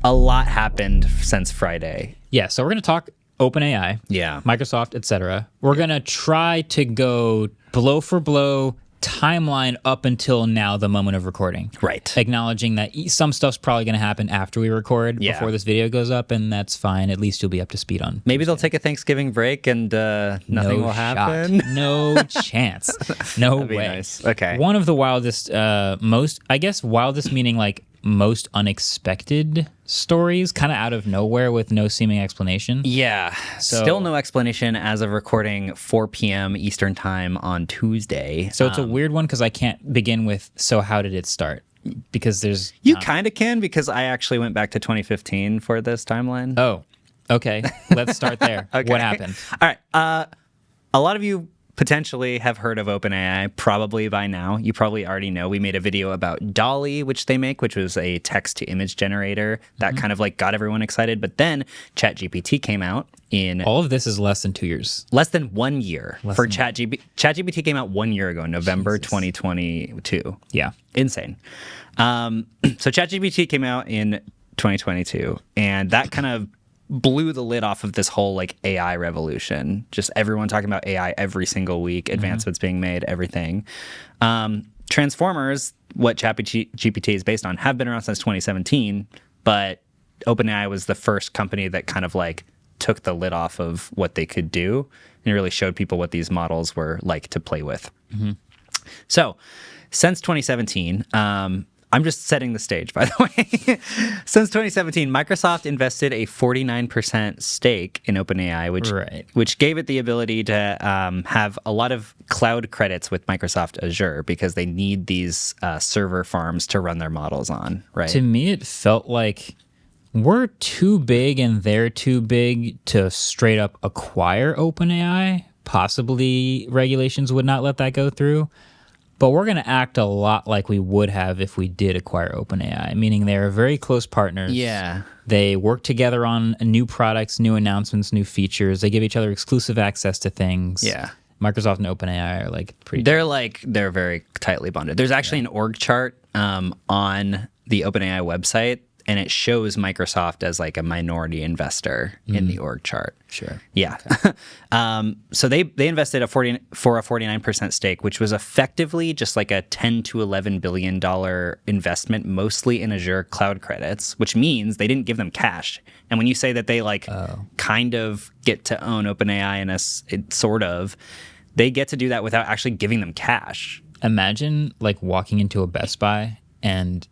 A lot happened since Friday. Yeah, so we're going to talk OpenAI, Yeah. Microsoft, etc. We're going to try to go blow for blow timeline up until now, the moment of recording. Right. Acknowledging that some stuff's probably going to happen after we record, before this video goes up, and that's fine. At least you'll be up to speed on. Maybe they'll take a Thanksgiving break and nothing will happen. No chance. No That'd be way. nice. Okay. One of the wildest, wildest meaning like most unexpected stories, kind of out of nowhere with no seeming explanation. Yeah. Still no explanation as of recording 4 p.m. Eastern time on Tuesday. So it's a weird one because I can't begin with, so how did it start? Because there's... You kind of can, because I actually went back to 2015 for this timeline. Oh, okay. Let's start there. Okay. What happened? All right. A lot of you potentially have heard of OpenAI, probably by now. You probably already know. We made a video about Dolly, which they make, which was a text-to-image generator that kind of like got everyone excited. But then ChatGPT came out in... All of this is less than 2 years. Less than 1 year for ChatGPT. ChatGPT came out 1 year ago, November 2022. Yeah. Insane. So ChatGPT came out in 2022, and that kind of blew the lid off of this whole like AI revolution. Just everyone talking about AI every single week, advancements being made, everything. Transformers, what ChatGPT is based on, have been around since 2017, but OpenAI was the first company that kind of like took the lid off of what they could do and really showed people what these models were like to play with. So since 2017, I'm just setting the stage, by the way. Since 2017, Microsoft invested a 49% stake in OpenAI, which gave it the ability to have a lot of cloud credits with Microsoft Azure, because they need these server farms to run their models on, right? To me, it felt like we're too big and they're too big to straight up acquire OpenAI. Possibly regulations would not let that go through. But we're going to act a lot like we would have if we did acquire OpenAI, meaning they're very close partners. Yeah. They work together on new products, new announcements, new features. They give each other exclusive access to things. Yeah. Microsoft and OpenAI are like pretty... They're very tightly bonded. There's actually an org chart on the OpenAI website, and it shows Microsoft as like a minority investor in the org chart. Sure. Yeah. Okay. So they invested for a 49% stake, which was effectively just like a $10 to $11 billion investment, mostly in Azure cloud credits, which means they didn't give them cash. And when you say that they like kind of get to own OpenAI they get to do that without actually giving them cash. Imagine like walking into a Best Buy, and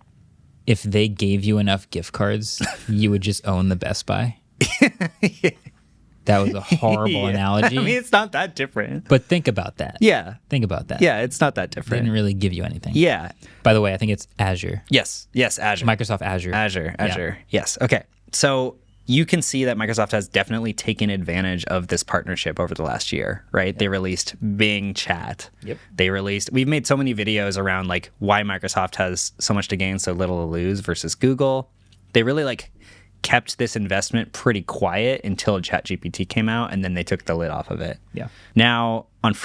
if they gave you enough gift cards, you would just own the Best Buy. That was a horrible analogy. I mean, it's not that different. But think about that. Yeah. Think about that. Yeah, it's not that They different. didn't really give you anything. Yeah. By the way, I think it's Azure. Yes, Azure. Microsoft Azure. Azure. Yeah. Yes. Okay. So you can see that Microsoft has definitely taken advantage of this partnership over the last year, right? Yep. They released Bing Chat. Yep. We've made so many videos around like why Microsoft has so much to gain, so little to lose versus Google. They really like kept this investment pretty quiet until ChatGPT came out, and then they took the lid off of it. Yeah. Now, on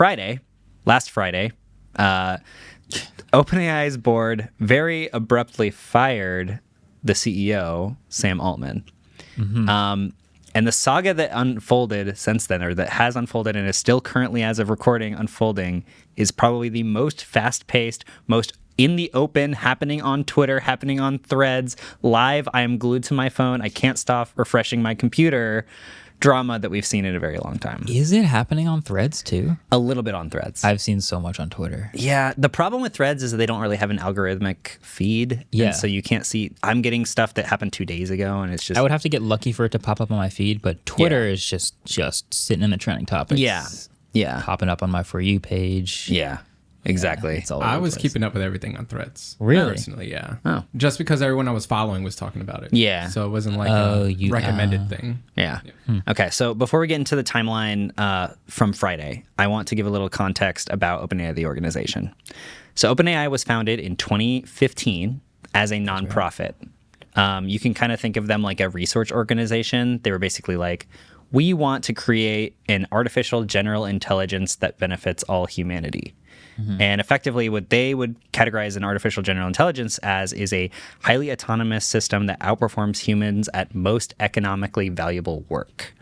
last Friday, OpenAI's board very abruptly fired the CEO, Sam Altman. And the saga that unfolded since then, or that has unfolded and is still currently, as of recording, unfolding, is probably the most fast-paced, most in the open, happening on Twitter, happening on Threads, live. I am glued to my phone. I can't stop refreshing my computer. Drama that we've seen in a very long time. Is it happening on Threads too? A little bit on Threads. I've seen so much on Twitter. Yeah, the problem with Threads is that they don't really have an algorithmic feed. Yeah. And so you can't see. I'm getting stuff that happened 2 days ago, and it's just. I would have to get lucky for it to pop up on my feed, but Twitter is just sitting in the trending topics. Yeah. Popping up on my For You page. Yeah. Exactly. It's all I over the was place. keeping up with everything on Threads. Really? Personally, yeah. Oh. Just because everyone I was following was talking about it. Yeah. So it wasn't like a recommended thing. Yeah. Okay, so before we get into the timeline from Friday, I want to give a little context about OpenAI, the organization. So OpenAI was founded in 2015 as a nonprofit. You can kind of think of them like a research organization. They were basically like, we want to create an artificial general intelligence that benefits all humanity. And effectively, what they would categorize an artificial general intelligence as is a highly autonomous system that outperforms humans at most economically valuable work.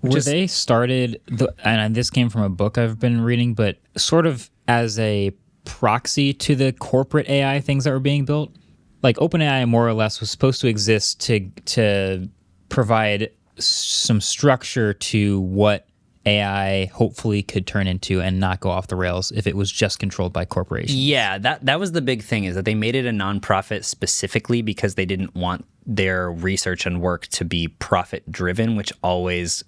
They started, and this came from a book I've been reading, but sort of as a proxy to the corporate AI things that were being built? Like OpenAI more or less was supposed to exist to provide some structure to what AI hopefully could turn into and not go off the rails if it was just controlled by corporations. Yeah, that was the big thing, is that they made it a nonprofit specifically because they didn't want their research and work to be profit driven, which always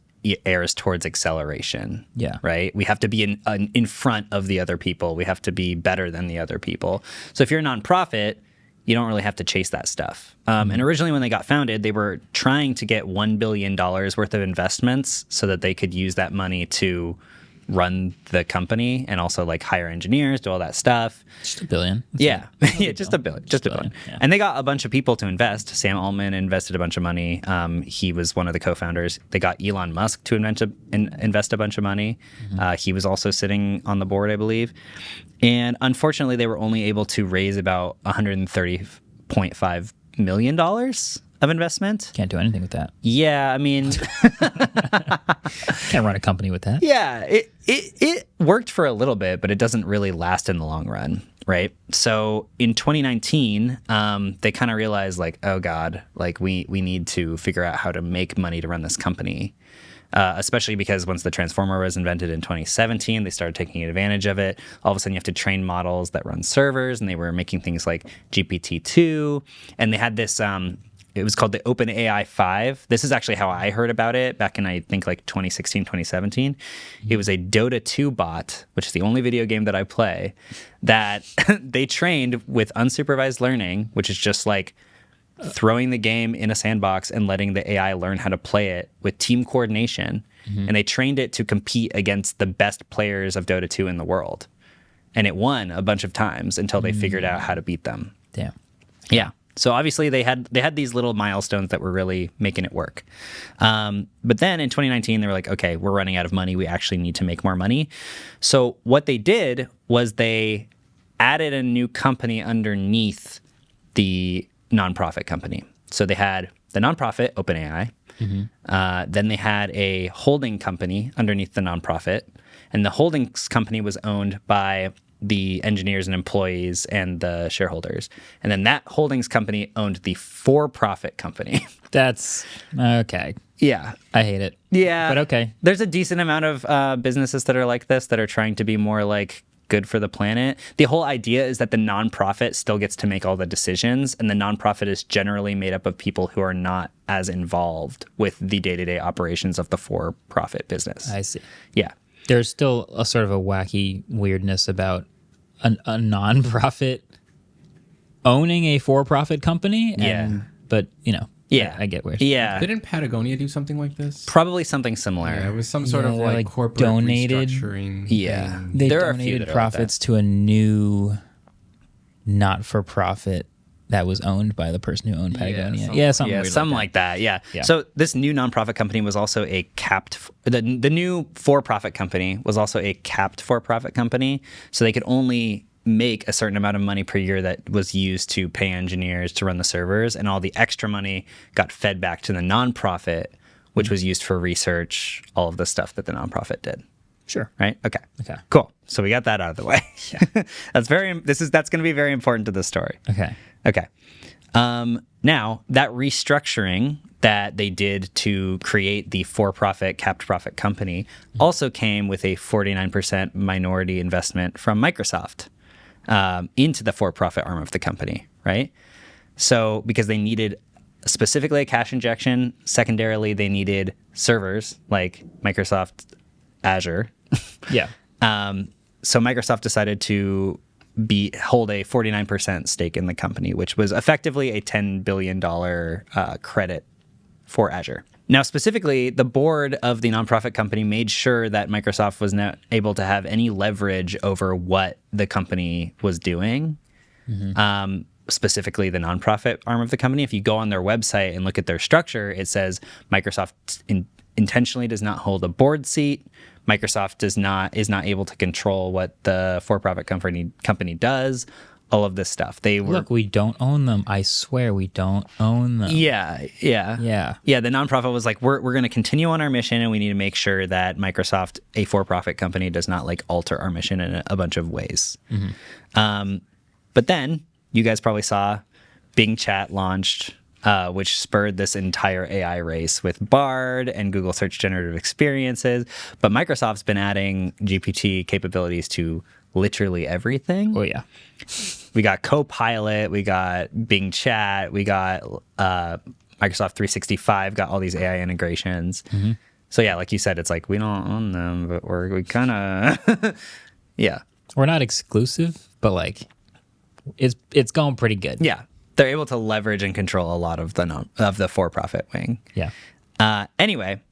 errs towards acceleration. Yeah. Right? We have to be in front of the other people. We have to be better than the other people. So if you're a nonprofit, you don't really have to chase that stuff. And originally when they got founded, they were trying to get $1 billion worth of investments so that they could use that money to run the company and also like hire engineers, do all that stuff. Just $1 billion. Yeah, just a billion. Yeah. And they got a bunch of people to invest. Sam Altman invested a bunch of money. He was one of the co-founders. They got Elon Musk to invest a bunch of money. He was also sitting on the board, I believe. And unfortunately, they were only able to raise about $130.5 million of investment. Can't do anything with that. Yeah, I mean... Can't run a company with that. Yeah, it worked for a little bit, but it doesn't really last in the long run, right? So in 2019, they kind of realized like, oh God, like we need to figure out how to make money to run this company. Especially because once the transformer was invented in 2017, they started taking advantage of it. All of a sudden, you have to train models that run servers, and they were making things like GPT-2. And they had this, it was called the OpenAI 5. This is actually how I heard about it back in, I think, like 2016, 2017. It was a Dota 2 bot, which is the only video game that I play, that they trained with unsupervised learning, which is just like throwing the game in a sandbox and letting the AI learn how to play it with team coordination. And they trained it to compete against the best players of Dota 2 in the world. And it won a bunch of times until they figured out how to beat them. Damn. Yeah. So obviously they had these little milestones that were really making it work. But then in 2019, they were like, okay, we're running out of money. We actually need to make more money. So what they did was they added a new company underneath the nonprofit company. So they had the nonprofit, OpenAI. Then they had a holding company underneath the nonprofit. And the holdings company was owned by the engineers and employees and the shareholders. And then that holdings company owned the for-profit company. That's okay. Yeah. I hate it. Yeah. But okay. There's a decent amount of businesses that are like this, that are trying to be more like good for the planet. The whole idea is that the nonprofit still gets to make all the decisions, and the nonprofit is generally made up of people who are not as involved with the day-to-day operations of the for-profit business. I see. Yeah. There's still a sort of a wacky weirdness about a nonprofit owning a for-profit company. But, Yeah. I get where. Yeah. Didn't Patagonia do something like this? Probably something similar. Yeah, it was some sort of Yeah, like like corporate donated- restructuring. Yeah. thing. They There are a few donated that are like profits to a new not-for-profit that was owned by the person who owned Patagonia. something Something weird like that. Yeah. Yeah. So this new nonprofit company was also a capped. The new for-profit company was also a capped for-profit company. So they could only make a certain amount of money per year that was used to pay engineers to run the servers, and all the extra money got fed back to the nonprofit, which was used for research, all of the stuff that the nonprofit did. Sure. Right? Okay. Okay. Cool. So we got that out of the way. That's going to be very important to the story. Okay. Okay. Now, that restructuring that they did to create the for-profit, capped profit company also came with a 49% minority investment from Microsoft into the for-profit arm of the company, right? So because they needed specifically a cash injection, secondarily, they needed servers like Microsoft Azure. Yeah. So Microsoft decided to hold a 49% stake in the company, which was effectively a $10 billion credit for Azure. Now, specifically, the board of the nonprofit company made sure that Microsoft was not able to have any leverage over what the company was doing, specifically the nonprofit arm of the company. If you go on their website and look at their structure, it says Microsoft intentionally does not hold a board seat. Microsoft is not able to control what the for-profit company does. All of this stuff. Look, we don't own them. I swear we don't own them. Yeah. The nonprofit was like, we're going to continue on our mission, and we need to make sure that Microsoft, a for-profit company, does not like alter our mission in a bunch of ways. But then you guys probably saw Bing Chat launched, which spurred this entire AI race with Bard and Google Search Generative Experiences. But Microsoft's been adding GPT capabilities to literally everything. Oh, yeah. We got Copilot, we got Bing Chat, we got Microsoft 365, got all these AI integrations. So yeah, like you said, it's like we don't own them, but we kind of, yeah. We're not exclusive, but like it's going pretty good. Yeah, they're able to leverage and control a lot of the for-profit wing. Yeah. Anyway,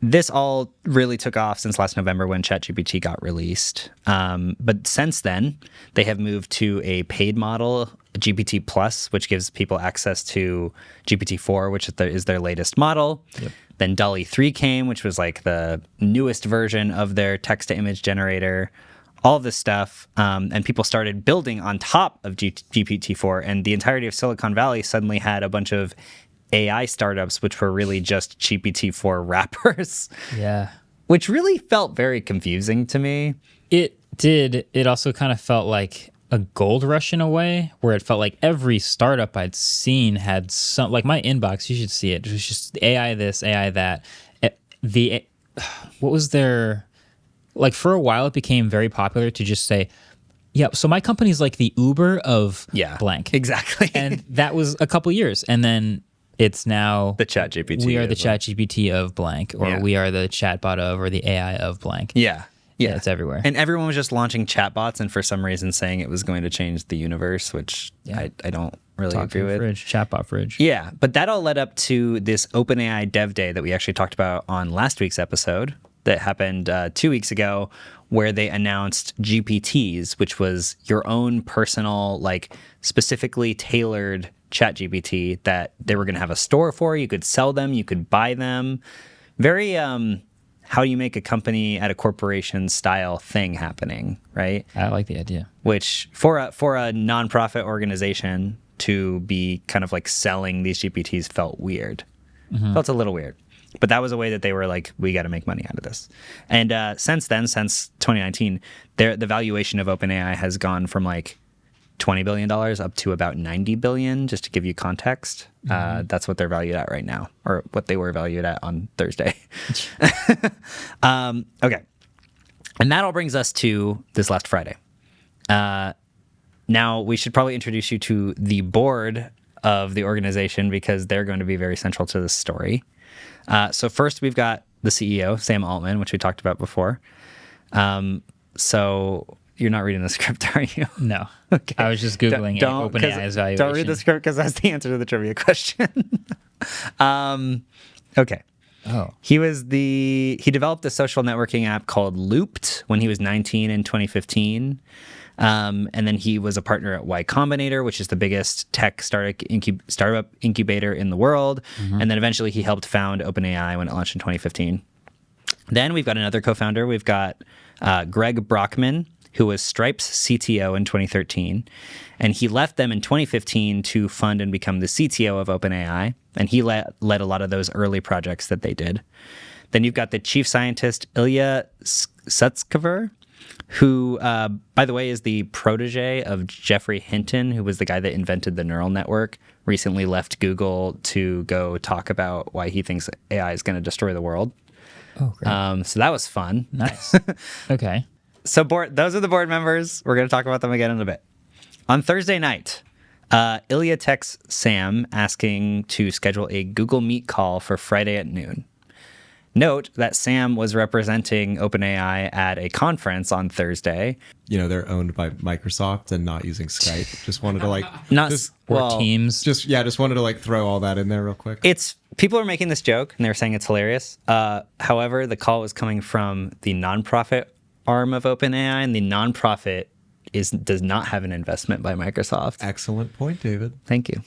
this all really took off since last November when ChatGPT got released. But since then, they have moved to a paid model, GPT Plus, which gives people access to GPT-4, which is their latest model. Yep. Then DALL-E 3 came, which was like the newest version of their text-to-image generator. All of this stuff, and people started building on top of GPT-4, and the entirety of Silicon Valley suddenly had a bunch of AI startups, which were really just GPT-4 wrappers. Yeah. Which really felt very confusing to me. It did. It also kind of felt like a gold rush in a way, where it felt like every startup I'd seen had some, like my inbox, you should see it. It was just AI this, AI that. What was their, like for a while it became very popular to just say, yeah, so my company's like the Uber of blank. Exactly. And that was a couple years. And then it's now the ChatGPT. We are the ChatGPT of blank, or we are the chatbot of, or the AI of blank. Yeah, it's everywhere. And everyone was just launching chatbots, and for some reason saying it was going to change the universe, which I don't really agree with. Chatbot fridge. Yeah, but that all led up to this OpenAI Dev Day that we actually talked about on last week's episode that happened 2 weeks ago, where they announced GPTs, which was your own personal, like specifically tailored ChatGPT that they were going to have a store for. You could sell them, you could buy them. Very how you make a company at a corporation style thing happening, right? I like the idea. Which for a nonprofit organization to be kind of like selling these GPTs felt weird. Felt a little weird. But that was a way that they were like, we got to make money out of this. And since then, since 2019, the valuation of OpenAI has gone from like $20 billion up to about $90 billion, just to give you context. That's what they're valued at right now, or what they were valued at on Thursday. Okay. And that all brings us to this last Friday. Now, we should probably introduce you to the board of the organization, because they're going to be very central to this story. So first, we've got the CEO, Sam Altman, which we talked about before. So you're not reading the script, are you? No. Okay. I was just Googling OpenAI's valuation. Don't read the script, because that's the answer to the trivia question. Okay. Oh. He developed a social networking app called Looped when he was 19 in 2015. And then he was a partner at Y Combinator, which is the biggest tech startup incubator in the world. And then eventually he helped found OpenAI when it launched in 2015. Then we've got another co-founder. We've got Greg Brockman, who was Stripe's CTO in 2013. And he left them in 2015 to fund and become the CTO of OpenAI. And he led a lot of those early projects that they did. Then you've got the chief scientist, Ilya Sutskever, who, by the way, is the protege of Geoffrey Hinton, who was the guy that invented the neural network, recently left Google to go talk about why he thinks AI is going to destroy the world. Oh, great. So that was fun. Nice. Okay. So those are the board members. We're going to talk about them again in a bit. On Thursday night, Ilya texts Sam asking to schedule a Google Meet call for Friday at noon. Note that Sam was representing OpenAI at a conference on Thursday. You know, they're owned by Microsoft and not using Skype. Just wanted to like Teams. Just wanted to like throw all that in there real quick. People are making this joke and they're saying it's hilarious. However, the call was coming from the nonprofit arm of OpenAI, and the nonprofit does not have an investment by Microsoft. Excellent point, David. Thank you.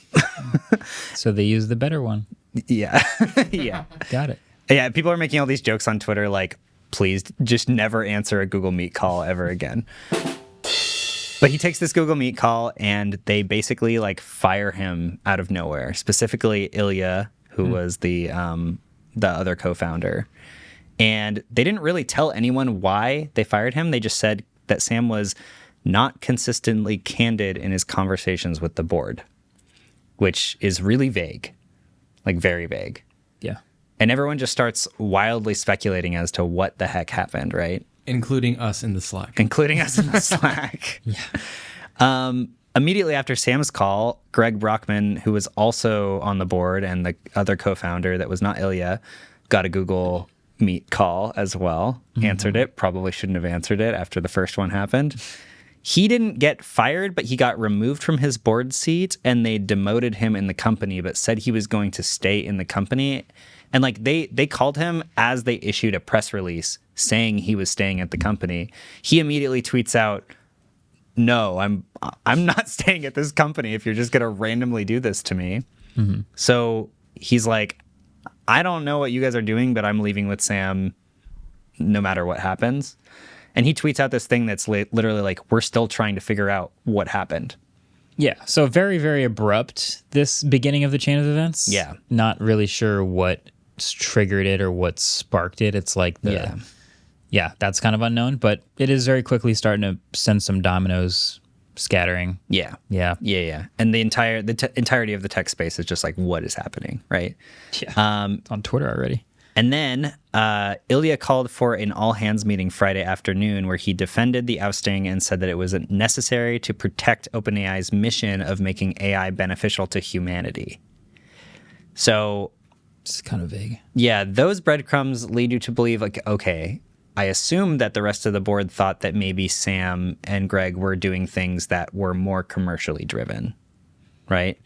So they use the better one. Yeah. Yeah. Got it. Yeah, people are making all these jokes on Twitter like, please just never answer a Google Meet call ever again. But he takes this Google Meet call and they basically like fire him out of nowhere. Specifically Ilya, who was the other co-founder. And they didn't really tell anyone why they fired him. They just said that Sam was not consistently candid in his conversations with the board, which is really vague, like very vague. Yeah. And everyone just starts wildly speculating as to what the heck happened, right? Including us in the Slack. Including us in the Slack. Immediately after Sam's call, Greg Brockman, who was also on the board, and the other co-founder that was not Ilya, got a Google Meet call as well. Answered it. Probably shouldn't have answered it after the first one happened. He didn't get fired, but he got removed from his board seat, and they demoted him in the company, but said he was going to stay in the company. And like they called him as they issued a press release saying he was staying at the company. He immediately tweets out, "No, I'm not staying at this company if you're just going to randomly do this to me." So he's like, "I don't know what you guys are doing, but I'm leaving with Sam no matter what happens." And he tweets out this thing that's literally like, "We're still trying to figure out what happened." Yeah. So very, very abrupt, this beginning of the chain of events. Yeah. Not really sure what triggered it or what sparked it. It's like yeah, that's kind of unknown, but it is very quickly starting to send some dominoes scattering. Yeah. Yeah. And the entirety of the tech space is just like, what is happening, right? Yeah. It's on Twitter already. And then Ilya called for an all-hands meeting Friday afternoon where he defended the ousting and said that it was necessary to protect OpenAI's mission of making AI beneficial to humanity. So, It's kind of vague. yeah, those breadcrumbs lead you to believe, like, okay, I assume that the rest of the board thought that maybe Sam and Greg were doing things that were more commercially driven, right?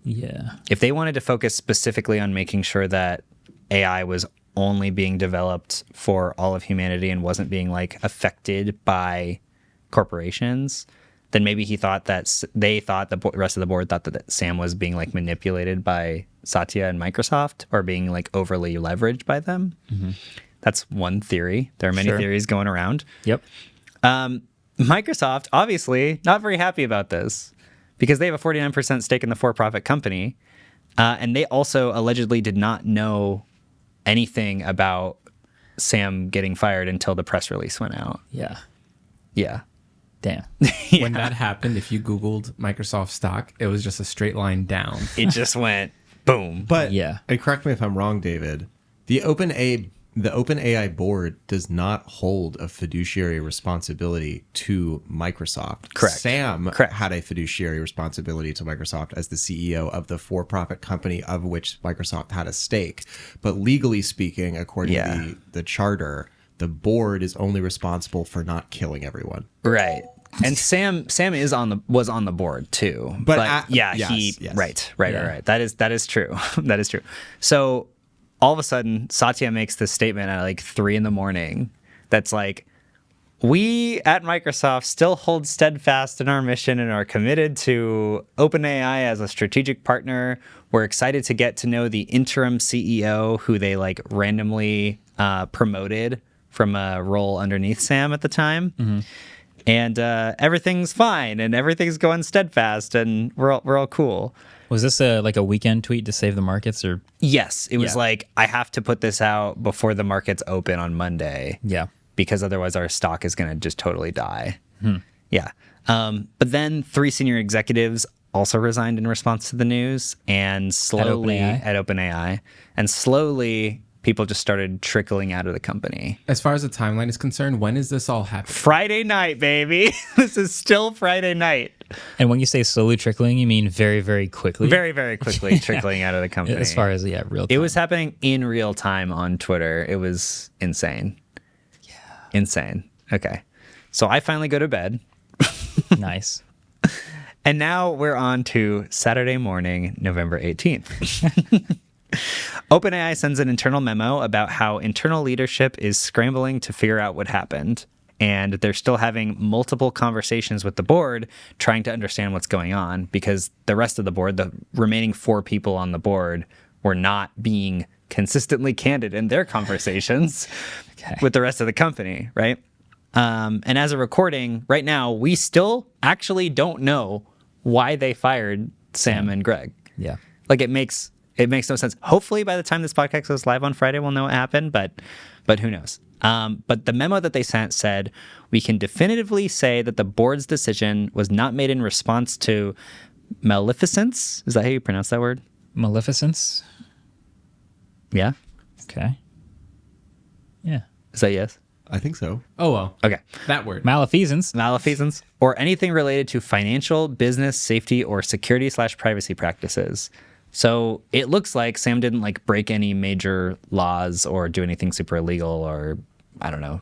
Yeah. If they wanted to focus specifically on making sure that AI was only being developed for all of humanity and wasn't being like affected by corporations, then maybe they thought the rest of the board thought that Sam was being like manipulated by Satya and Microsoft or being like overly leveraged by them. That's one theory. There are many theories going around. Yep. Microsoft, obviously, not very happy about this because they have a 49% stake in the for-profit company. And they also allegedly did not know anything about Sam getting fired until the press release went out. Yeah. Yeah. Damn. When that happened, if you Googled Microsoft stock, it was just a straight line down. It just went boom. But Yeah. and correct me if I'm wrong, David. The OpenAI board does not hold a fiduciary responsibility to Microsoft. Correct. Sam Correct. had a fiduciary responsibility to Microsoft as the CEO of the for-profit company of which Microsoft had a stake. But legally speaking, according to the charter, the board is only responsible for not killing everyone. Right. And Sam was on the board too. But yes. Right. That is true. That is true. So all of a sudden, Satya makes this statement at like 3 a.m. that's like, "We at Microsoft still hold steadfast in our mission and are committed to OpenAI as a strategic partner. We're excited to get to know the interim CEO who they like randomly promoted from a role underneath Sam at the time. And everything's fine and everything's going steadfast and we're all cool." Was this like a weekend tweet to save the markets or? Yes, it was Yeah. like, I have to put this out before the markets open on Monday. Yeah. Because otherwise our stock is going to just totally die. Yeah. But then 3 senior executives also resigned in response to the news and slowly at OpenAI. And slowly people just started trickling out of the company. As far as the timeline is concerned, when is this all happening? Friday night, baby. This is still Friday night. And when you say slowly trickling, you mean very, very quickly? Very, very quickly trickling out of the company. As far as, real time. It was happening in real time on Twitter. It was insane. Yeah. Insane. Okay. So I finally go to bed. Nice. And now we're on to Saturday morning, November 18th. OpenAI sends an internal memo about how internal leadership is scrambling to figure out what happened. And they're still having multiple conversations with the board, trying to understand what's going on, because the rest of the board, the remaining 4 people on the board, were not being consistently candid in their conversations with the rest of the company, right? And as a recording, right now, we still actually don't know why they fired Sam and Greg. Yeah. Like it makes no sense. Hopefully by the time this podcast goes live on Friday, we'll know what happened, but who knows? But the memo that they sent said, we can definitively say that the board's decision was not made in response to maleficence. Is that how you pronounce that word? Maleficence? Yeah. Okay. Yeah. Is that yes? I think so. Oh, well. Okay. That word. Malfeasance. Malfeasance or anything related to financial, business, safety, or security/privacy practices. So it looks like Sam didn't like break any major laws or do anything super illegal or, I don't know,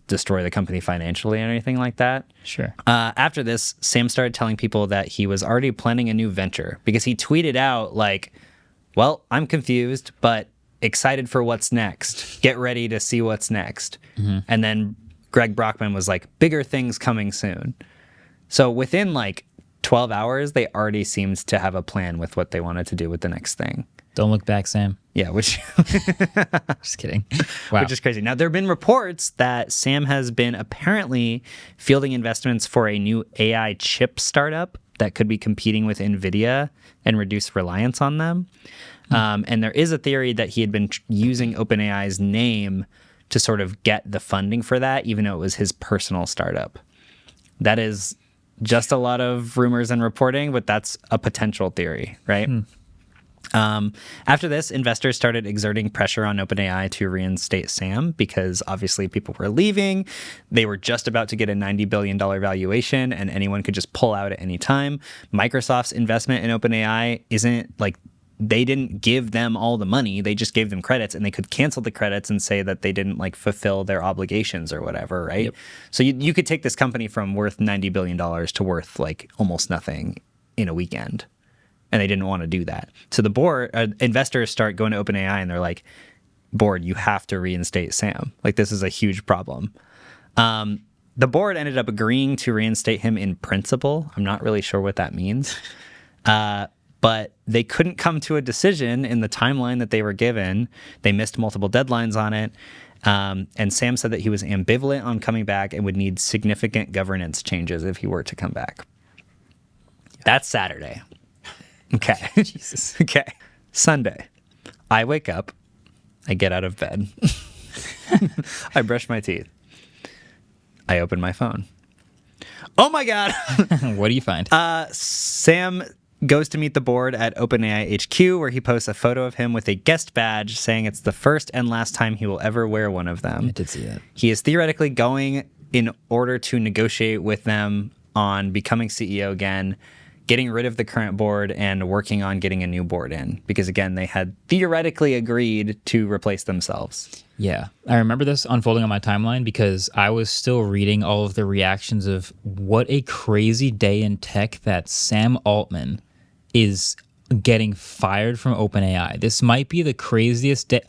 destroy the company financially or anything like that. Sure. After this, Sam started telling people that he was already planning a new venture because he tweeted out like, well, I'm confused, but excited for what's next. Get ready to see what's next. And then Greg Brockman was like, bigger things coming soon. So within like 12 hours, they already seemed to have a plan with what they wanted to do with the next thing. Don't look back, Sam. Yeah, which Just kidding. Wow. which is crazy. Now, there have been reports that Sam has been apparently fielding investments for a new AI chip startup that could be competing with NVIDIA and reduce reliance on them. And there is a theory that he had been using OpenAI's name to sort of get the funding for that, even though it was his personal startup. That is just a lot of rumors and reporting, but that's a potential theory, right? After this, investors started exerting pressure on OpenAI to reinstate Sam because obviously people were leaving. They were just about to get a $90 billion valuation and anyone could just pull out at any time. Microsoft's investment in OpenAI isn't like they didn't give them all the money. They just gave them credits and they could cancel the credits and say that they didn't like fulfill their obligations or whatever, right? Yep. So you could take this company from worth $90 billion to worth like almost nothing in a weekend. And they didn't want to do that. So the board, investors start going to OpenAI and they're like, board, you have to reinstate Sam. Like this is a huge problem. The board ended up agreeing to reinstate him in principle. I'm not really sure what that means. But they couldn't come to a decision in the timeline that they were given. They missed multiple deadlines on it. And Sam said that he was ambivalent on coming back and would need significant governance changes if he were to come back. That's Saturday. Okay. Jesus. Okay. Sunday. I wake up. I get out of bed. I brush my teeth. I open my phone. Oh my God. What do you find? Sam goes to meet the board at OpenAI HQ, where he posts a photo of him with a guest badge saying it's the first and last time he will ever wear one of them. I did see that. He is theoretically going in order to negotiate with them on becoming CEO again, getting rid of the current board, and working on getting a new board in. Because, again, they had theoretically agreed to replace themselves. Yeah. I remember this unfolding on my timeline because I was still reading all of the reactions of what a crazy day in tech that Sam Altman is getting fired from OpenAI. This might be the craziest day.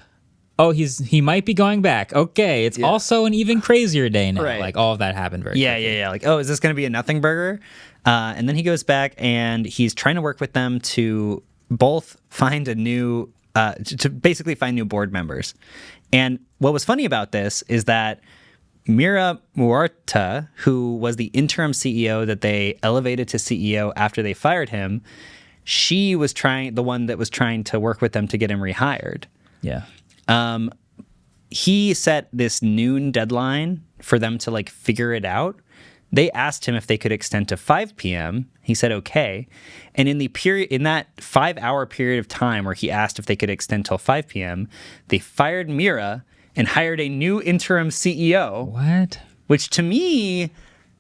Oh, he might be going back. Okay, it's also an even crazier day now. Right. Like all of that happened very quickly. Yeah. Like, oh, is this going to be a nothing burger? And then he goes back and he's trying to work with them to both find a new, to basically find new board members. And what was funny about this is that Mira Muerta, who was the interim CEO that they elevated to CEO after they fired him, she was the one that was trying to work with them to get him rehired. Yeah. He set this noon deadline for them to like figure it out. They asked him if they could extend to 5 p.m. He said okay. And in that 5-hour period of time where he asked if they could extend till 5 p.m., they fired Mira and hired a new interim CEO. What? Which to me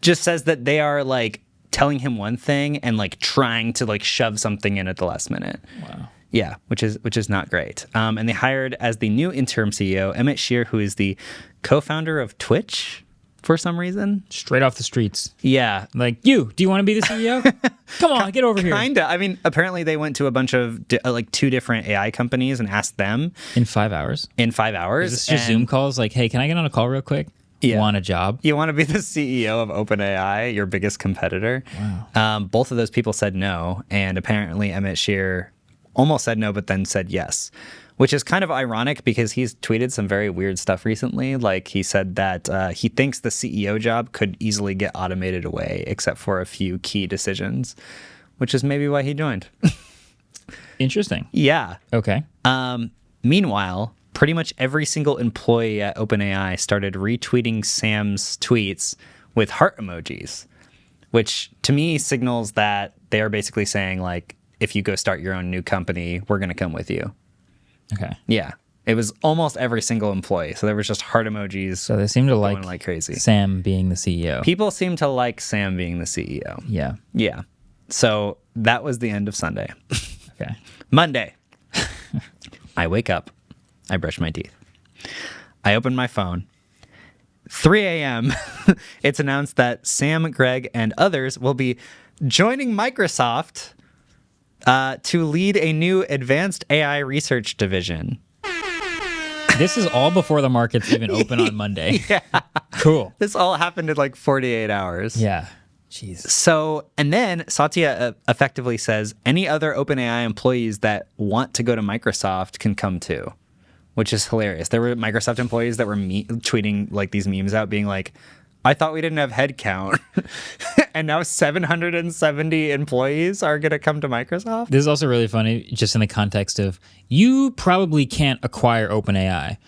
just says that they are like telling him one thing and like trying to like shove something in at the last minute. Wow. Yeah, which is not great. And they hired as the new interim CEO Emmett Shear, who is the co-founder of Twitch for some reason. Straight off the streets. Yeah. Like, do you want to be the CEO? Come on, get over here. Kinda. I mean, apparently they went to a bunch of like 2 different AI companies and asked them. In 5 hours? In 5 hours. Is this just Zoom calls? Like, hey, can I get on a call real quick? Yeah. Want a job? You want to be the CEO of OpenAI, your biggest competitor? Wow. Both of those people said no. And apparently Emmett Shear almost said no, but then said yes. which is kind of ironic because he's tweeted some very weird stuff recently. Like he said that he thinks the CEO job could easily get automated away, except for a few key decisions, which is maybe why he joined. Interesting. Yeah. Okay. Meanwhile, pretty much every single employee at OpenAI started retweeting Sam's tweets with heart emojis, which to me signals that they are basically saying, like, if you go start your own new company, we're going to come with you. Okay. Yeah. It was almost every single employee. So there was just heart emojis. So they seem to going like crazy. Sam being the CEO. People seem to like Sam being the CEO. Yeah. Yeah. So that was the end of Sunday. Okay. Monday. I wake up. I brush my teeth. I open my phone. 3 a.m. It's announced that Sam, Greg, and others will be joining Microsoft to lead a new advanced AI research division. This is all before the markets even open on Monday. Yeah. Cool. This all happened in like 48 hours. Yeah. Jeez. So, and then Satya effectively says any other OpenAI employees that want to go to Microsoft can come too, which is hilarious. There were Microsoft employees that were tweeting like these memes out being like, I thought we didn't have headcount. And now 770 employees are going to come to Microsoft. This is also really funny just in the context of you probably can't acquire OpenAI,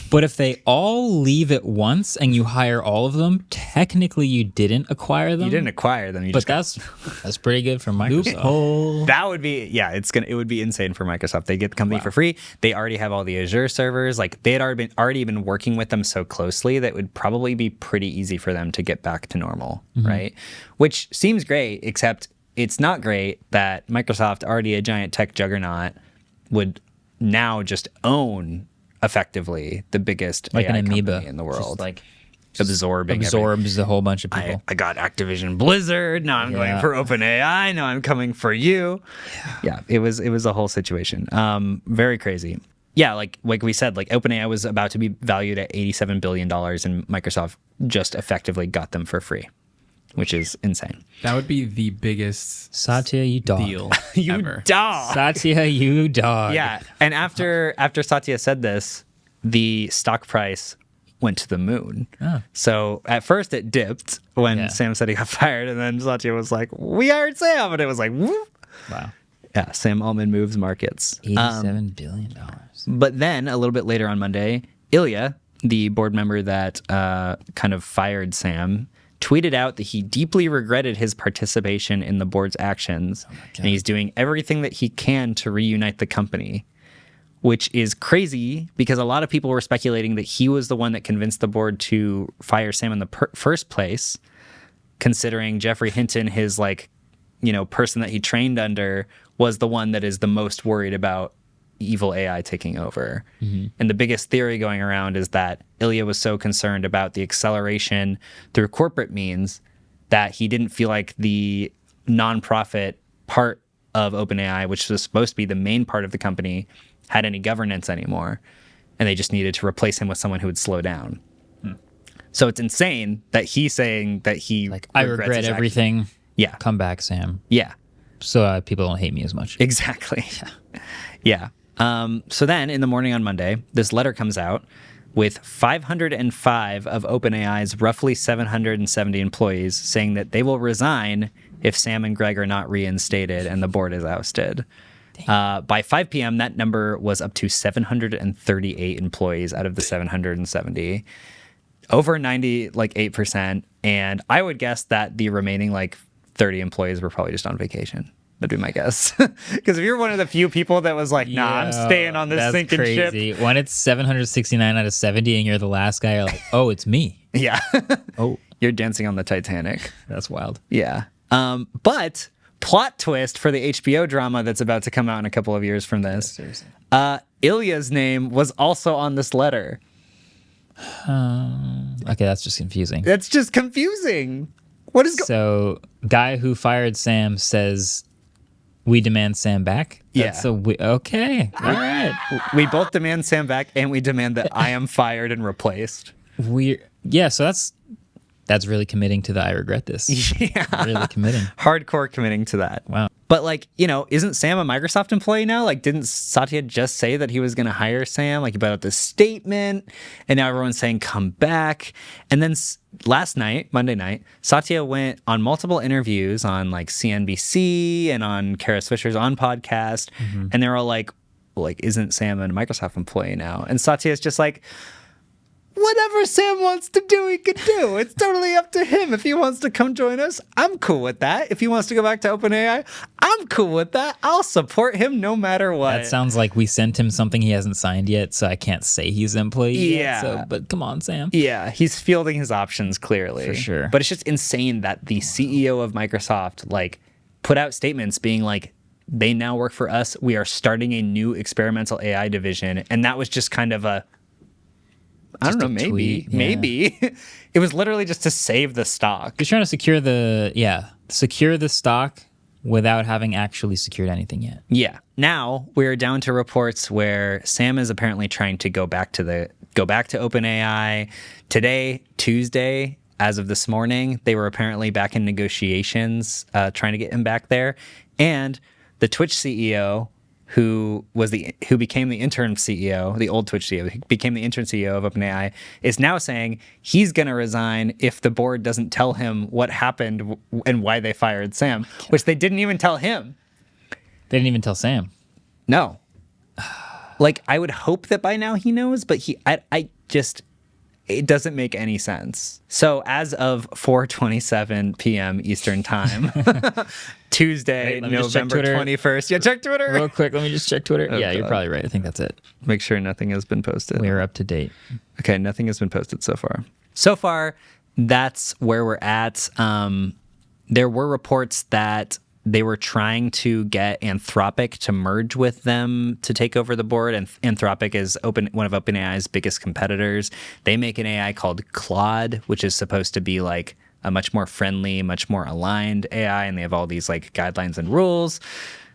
but if they all leave at once and you hire all of them, technically you didn't acquire them. You didn't acquire them. You But just that's pretty good for Microsoft. Loophole. that would be, yeah, it would be insane for Microsoft. They get the company for free. They already have all the Azure servers. Like they had already been working with them so closely that it would probably be pretty easy for them to get back to normal, right? Which seems great, except it's not great that Microsoft, already a giant tech juggernaut, would now just own effectively the biggest Like AI an amoeba company in the world. Just like absorbing absorbs a whole bunch of people. I got Activision Blizzard. Now I'm going for OpenAI. Now I'm coming for you. Yeah, it was a whole situation. Very crazy. Yeah, like we said, like OpenAI was about to be valued at $87 billion, and Microsoft just effectively got them for free, which is insane. That would be the biggest Satya, you dog. deal You ever. dog. Satya, you dog. Yeah, and after Satya said this, the stock price went to the moon. Oh. So at first it dipped when Sam said he got fired, and then Satya was like, "We hired Sam," and it was like, whoop. Wow. Yeah, Sam Altman moves markets. $87 billion. But then a little bit later on Monday, Ilya, the board member that kind of fired Sam, tweeted out that he deeply regretted his participation in the board's actions, and he's doing everything that he can to reunite the company, which is crazy because a lot of people were speculating that he was the one that convinced the board to fire Sam in the first place, considering Jeffrey Hinton, his person that he trained under, was the one that is the most worried about evil AI taking over. Mm-hmm. And the biggest theory going around is that Ilya was so concerned about the acceleration through corporate means that he didn't feel like the nonprofit part of OpenAI, which was supposed to be the main part of the company, had any governance anymore. And they just needed to replace him with someone who would slow down. So it's insane that he's saying that he I regret everything. Action. Yeah. Come back, Sam. Yeah. So people don't hate me as much. Exactly. Yeah. So then in the morning on Monday, this letter comes out with 505 of OpenAI's roughly 770 employees saying that they will resign if Sam and Greg are not reinstated and the board is ousted. By 5 p.m., that number was up to 738 employees out of the 770. Over 8%. And I would guess that the remaining 30 employees were probably just on vacation. That'd be my guess. Because if you're one of the few people that was like, nah, I'm staying on this sinking crazy. ship. When it's 769 out of 70 and you're the last guy, you're like, oh, it's me. Yeah. Oh, You're dancing on the Titanic. that's wild. Yeah. But plot twist for the HBO drama that's about to come out in a couple of years from this. Seriously. Ilya's name was also on this letter. Okay, that's just confusing. That's just confusing. What is So, guy who fired Sam says, we demand Sam back? Yeah. Okay. All right. We both demand Sam back, and we demand that I am fired and replaced. So that's That's really committing to the I regret this. Yeah. Really committing. Hardcore committing to that. Wow. But like, isn't Sam a Microsoft employee now? Like, didn't Satya just say that he was going to hire Sam? Like, he put out this statement, and now everyone's saying come back. And then last night, Monday night, Satya went on multiple interviews on like CNBC and on Kara Swisher's On podcast, and they were all like, well, like, isn't Sam a Microsoft employee now? And Satya's just like, whatever Sam wants to do, he can do. It's totally up to him. If he wants to come join us, I'm cool with that. If he wants to go back to OpenAI, I'm cool with that. I'll support him no matter what. That sounds like we sent him something he hasn't signed yet, so I can't say he's an employee yet. So, but come on, Sam. Yeah, he's fielding his options clearly. For sure. But it's just insane that the CEO of Microsoft like put out statements being like, they now work for us. We are starting a new experimental AI division. And that was just kind of I don't know, maybe. Tweet, yeah. Maybe. It was literally just to save the stock. He's trying to secure the stock without having actually secured anything yet. Yeah. Now we're down to reports where Sam is apparently trying to go back to OpenAI. Today, Tuesday, as of this morning, they were apparently back in negotiations, trying to get him back there. And the Twitch CEO, who became the interim CEO, the old Twitch CEO, who became the interim CEO of OpenAI, is now saying he's going to resign if the board doesn't tell him what happened and why they fired Sam, which they didn't even tell him. They didn't even tell Sam. No. Like, I would hope that by now he knows, but it doesn't make any sense. So as of 4:27 p.m. Eastern time, Tuesday, November 21st. Yeah, check Twitter. Real quick, let me just check Twitter. Oh, yeah, God. You're probably right. I think that's it. Make sure nothing has been posted. We're up to date. Okay, nothing has been posted so far. So far, that's where we're at. There were reports that they were trying to get Anthropic to merge with them to take over the board. And Anthropic is one of OpenAI's biggest competitors. They make an AI called Claude, which is supposed to be like a much more friendly, much more aligned AI. And they have all these like guidelines and rules.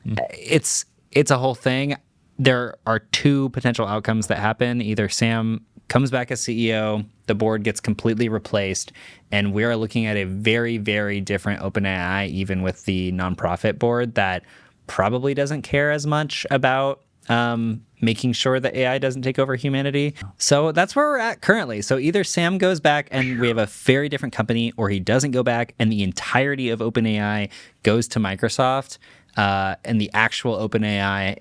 It's a whole thing. There are two potential outcomes that happen. Either Sam comes back as CEO, the board gets completely replaced, and we are looking at a very, very different OpenAI, even with the nonprofit board that probably doesn't care as much about making sure that AI doesn't take over humanity. So that's where we're at currently. So either Sam goes back and we have a very different company, or he doesn't go back and the entirety of OpenAI goes to Microsoft, and the actual OpenAI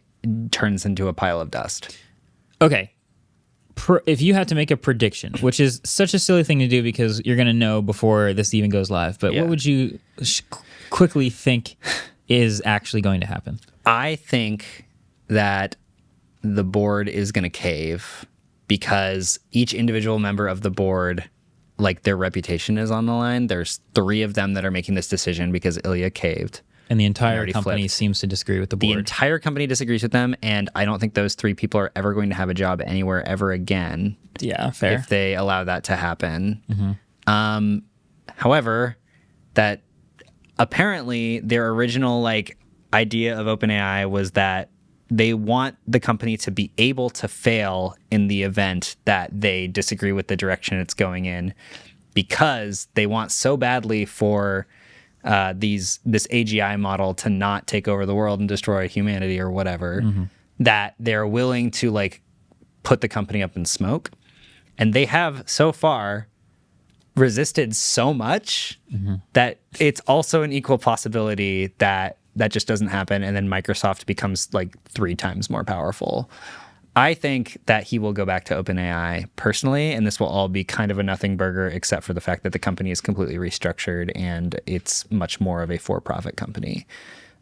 turns into a pile of dust. Okay. If you had to make a prediction, which is such a silly thing to do because you're going to know before this even goes live, but Yeah. what would you quickly think is actually going to happen? I think that the board is going to cave because each individual member of the board, like, their reputation is on the line. There's 3 of them that are making this decision because Ilya caved. And the entire already company flipped. seems to disagree with the The board. entire company disagrees with them, and I don't think those 3 people are ever going to have a job anywhere ever again Yeah, fair. if they allow that to happen. However, that apparently their original idea of OpenAI was that they want the company to be able to fail in the event that they disagree with the direction it's going in, because they want so badly for this AGI model to not take over the world and destroy humanity or whatever, that they're willing to put the company up in smoke. And they have so far resisted so much that it's also an equal possibility that just doesn't happen, and then Microsoft becomes 3 times more powerful. I think that he will go back to OpenAI personally, and this will all be kind of a nothing burger, except for the fact that the company is completely restructured and it's much more of a for-profit company.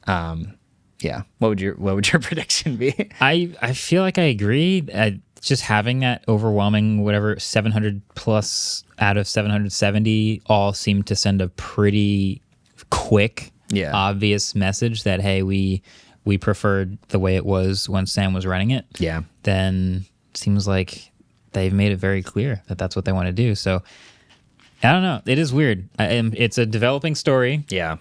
Yeah. What would your prediction be? I feel like I agree. Just having that overwhelming 700 plus out of 770 all seem to send a pretty quick, obvious message that, hey, we preferred the way it was when Sam was running it. Yeah. Then it seems like they've made it very clear that that's what they want to do. So I don't know. It is weird. It's a developing story. Yeah.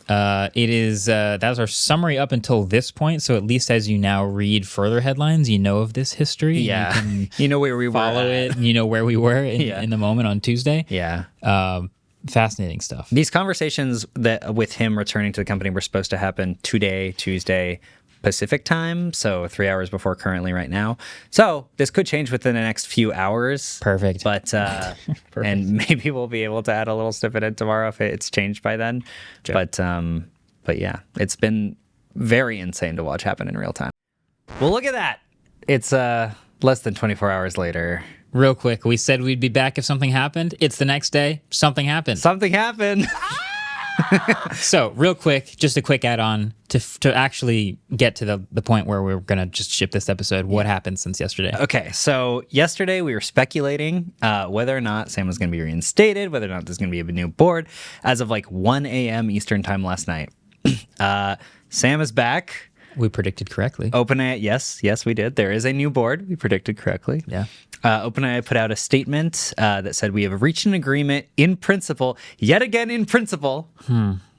It is. That's our summary up until this point. So at least as you now read further headlines, you know of this history. Yeah. You know where we follow it. You know where we were in the moment on Tuesday. Yeah. fascinating stuff. These conversations that with him returning to the company were supposed to happen today, Tuesday, Pacific time, so 3 hours before currently right now. So this could change within the next few hours. Perfect. But and maybe we'll be able to add a little snippet in tomorrow if it's changed by then. Sure. But yeah, it's been very insane to watch happen in real time. Well, look at that. It's less than 24 hours later. Real quick, we said we'd be back if something happened. It's the next day. Something happened. Something happened. So, real quick, just a quick add-on to actually get to the point where we're going to just ship this episode. What happened since yesterday? Okay, so yesterday we were speculating whether or not Sam was going to be reinstated, whether or not there's going to be a new board. As of like 1 a.m. Eastern time last night, Sam is back. We predicted correctly. OpenAI, yes, we did. There is a new board. We predicted correctly. Yeah. OpenAI put out a statement that said, we have reached an agreement in principle, yet again in principle,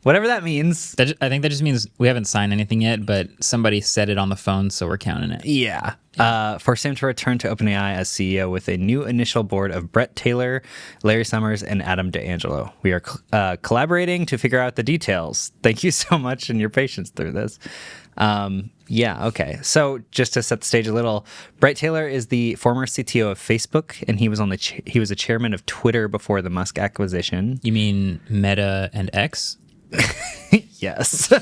whatever that means. I think that just means we haven't signed anything yet, but somebody said it on the phone, so we're counting it. Yeah. For Sam to return to OpenAI as CEO with a new initial board of Brett Taylor, Larry Summers, and Adam D'Angelo. We are collaborating to figure out the details. Thank you so much and your patience through this. Yeah, okay. So just to set the stage a little, Brett Taylor is the former CTO of Facebook, and he was he was a chairman of Twitter before the Musk acquisition. You mean Meta and X? Yes.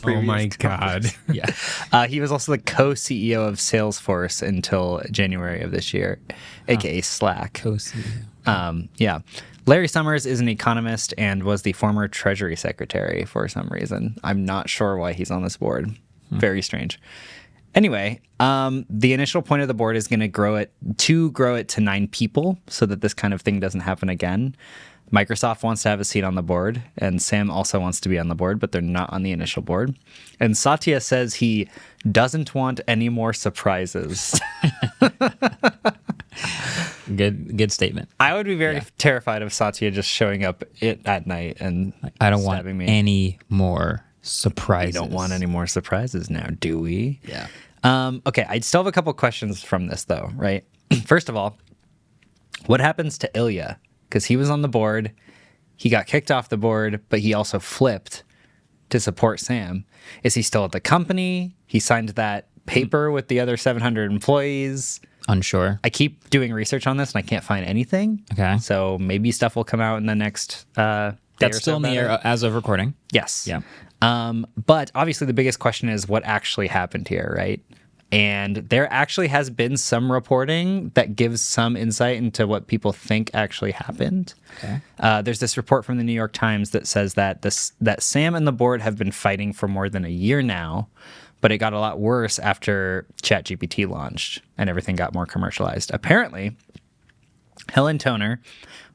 Oh my God. Yeah. He was also the co-CEO of Salesforce until January of this year, aka Slack. Co-CEO. Yeah. Larry Summers is an economist and was the former Treasury Secretary for some reason. I'm not sure why he's on this board. Very strange. Anyway, the initial point of the board is going to grow it to 9 people so that this kind of thing doesn't happen again. Microsoft wants to have a seat on the board, and Sam also wants to be on the board, but they're not on the initial board. And Satya says he doesn't want any more surprises. Good statement. I would be very terrified of Satya just showing up at night and I don't want me. any more surprises. We don't want any more surprises now, do we? Yeah. Okay, I still have a couple questions from this, though, right? First of all, what happens to Ilya? Because he was on the board, he got kicked off the board, but he also flipped to support Sam. Is he still at the company? He signed that paper with the other 700 employees. Unsure. I keep doing research on this and I can't find anything. Okay. So maybe stuff will come out in the next day That's or still so in the about air it. as of recording. Yes. Yeah. But obviously the biggest question is what actually happened here, right? And there actually has been some reporting that gives some insight into what people think actually happened. Okay. There's this report from the New York Times that says that that Sam and the board have been fighting for more than a year now, but it got a lot worse after ChatGPT launched and everything got more commercialized. Apparently, Helen Toner,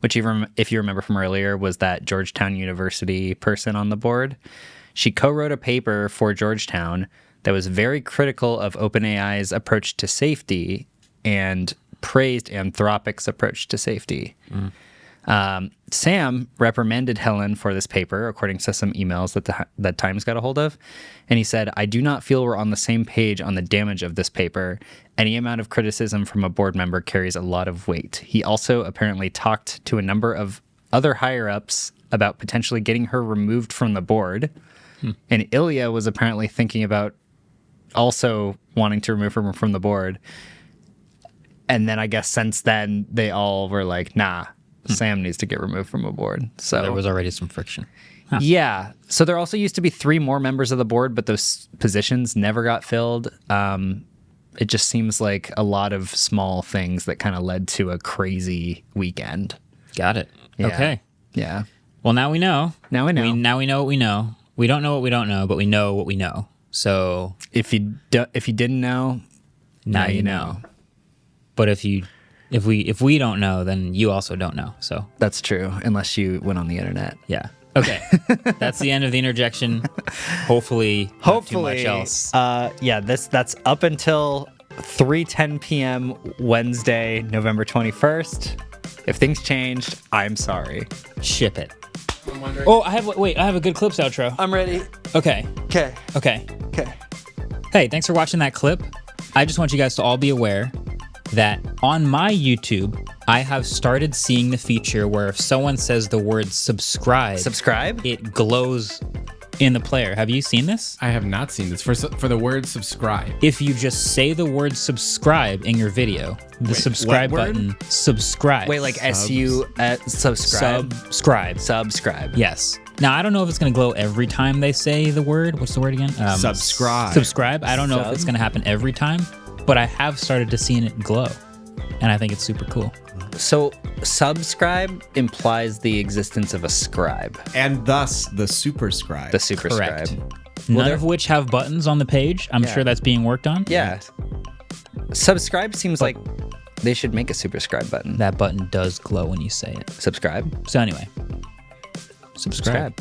which if you remember from earlier, was that Georgetown University person on the board. She co-wrote a paper for Georgetown that was very critical of OpenAI's approach to safety and praised Anthropic's approach to safety. Sam reprimanded Helen for this paper, according to some emails that Times got a hold of. And he said, I do not feel we're on the same page on the damage of this paper. Any amount of criticism from a board member carries a lot of weight. He also apparently talked to a number of other higher-ups about potentially getting her removed from the board. And Ilya was apparently thinking about also wanting to remove her from the board. And then I guess since then, they all were like, nah, Sam needs to get removed from a board. So There was already some friction. Yeah. So there also used to be 3 more members of the board, but those positions never got filled. It just seems like a lot of small things that kind of led to a crazy weekend. Got it. Yeah. Okay. Yeah. Well, now we know. Now we know. Now we know what we know. We don't know what we don't know, but we know what we know. So If you didn't know, now you know. But if we don't know, then you also don't know. So That's true, unless you went on the internet. yeah. Okay. That's the end of the interjection. Hopefully not too much else. Yeah, that's up until 3:10 p.m. Wednesday, November 21st. If things changed, I'm sorry. Ship it. Oh, I have a good clips outro. I'm ready. Okay. Okay. Hey, thanks for watching that clip. I just want you guys to all be aware that on my YouTube, I have started seeing the feature where if someone says the word subscribe, it glows in the player. Have you seen this? I have not seen this. For the word subscribe. If you just say the word subscribe in your video, the subscribe what word? button, subscribe. Wait, like SU subscribe? Subscribe. Yes. Now, I don't know if it's going to glow every time they say the word. What's the word again? Subscribe. Subscribe. I don't know if it's going to happen every time, but I have started to see it glow, and I think it's super cool. So subscribe implies the existence of a scribe. And thus the superscribe. The superscribe. Correct. None of which have buttons on the page. I'm sure that's being worked on. Yeah. Subscribe seems like they should make a superscribe button. That button does glow when you say it. Subscribe. So anyway, subscribe.